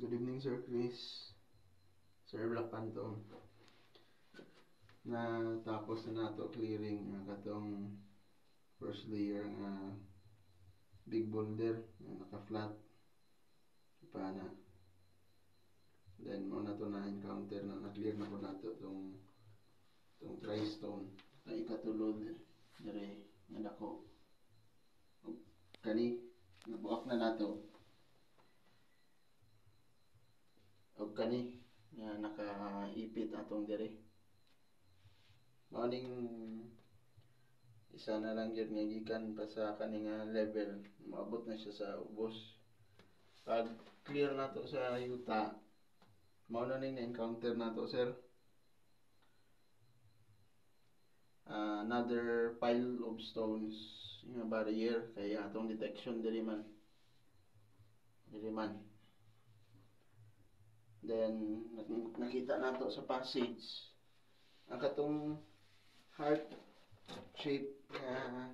Good evening, Sir Chris. Sir Black Phantom. Na tapos na nato clearing katong first layer nga big boulder na naka-flat. Pa na. Then mo na to na encounter na na-clear na ko nato tong dry stone na ikatulod dire nga dako. Kani nabuak na nato. Og kani nga nakaipit atong dire. Morning isa na lang yun nga gikan pa sa kaning level, maabot na siya sa ubos. Pag clear nato sa yuta, mao na ning na-encounter nato, sir. Another pile of stones, nga barrier kay atong detection diri man. Then nakita nato sa passage ang katong heart shape nga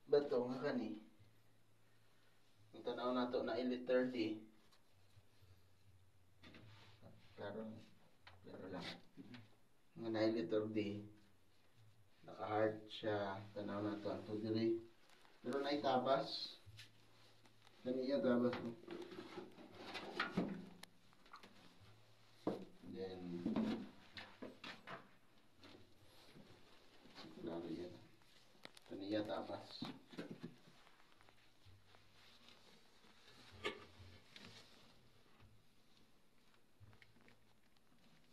bato nga kani. Ang tanaw nato na letter D. Klaro lang. Nga na letter D. Naka-heart siya. Tanaw nato ato diri. Pero na itabas. Kaniya tabas mo. Then klaro yan. Kaniya tabas.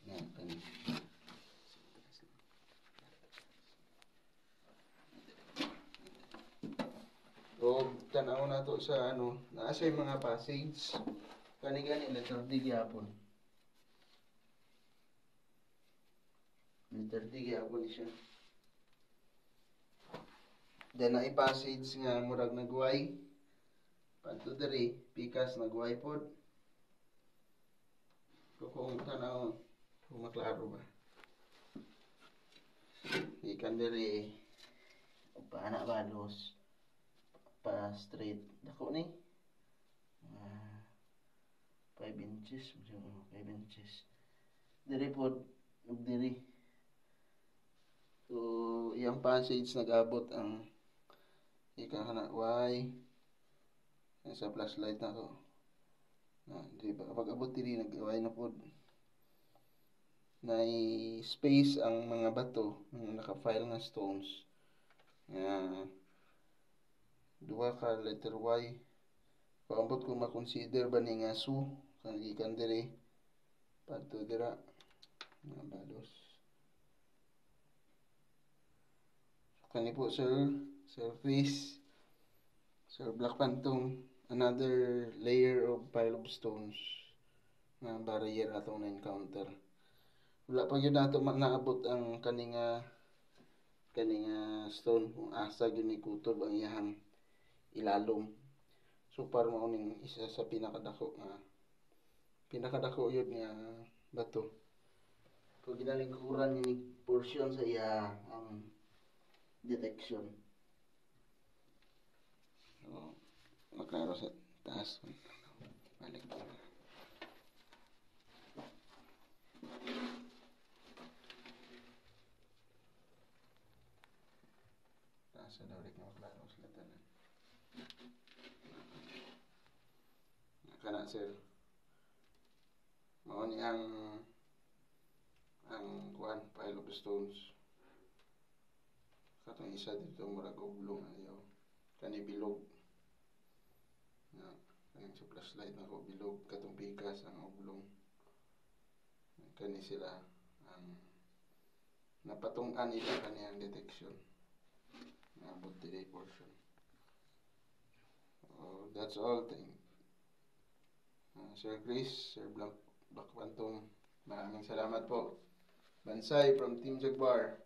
Yan, kaniya. So, tanaw na to sa naasa yung mga passage. Kani-gani, letter D gyapon. Letter D gyapon siya. Then, na i-passage nga murag nagway. Panto diri, pikas nagway pod. Kung tanaw, kung maklaro ba. Ikan diri, paana balos. Pa straight dako ni 5 inches 5 inches diri pod ug diri. So iyang passage nag-abot ang ika kana Y sa flashlight na ko di ba pag abot diri nag-Y na pod na space ang mga bato ng naka-file nga stones duha ka letter Y. Paambot ko makonsider ba ni nga su kang gikan diri padto dira nga balos. So, kani po Sir Chris, Sir Black Phantom, another layer of pile of stones nga barrier atong na-encounter. Wala pa gyud nato naabot ang kaninga stone kung asa gyud ni kutob ang iyang ilalom. So para mao ning isa sa pinakadako yun nga bato. Kung ginalingkuran ni portion sa iya ang detection. So maklaro sa taas. Balik po. Taas na daw rin maklaro sa latanan. Kana sir mao ni ang kuan pile of stones katong isa dito murag oblong ayaw kani bilog na kaning sa flashlight na ko bilog katong pikas ang oblong kani sila ang napatong-an ila kani ang detection na abot dili portion. That's all thing. Sir Chris, Sir Black Phantom, maraming salamat po. Bansay from Team Jaguar.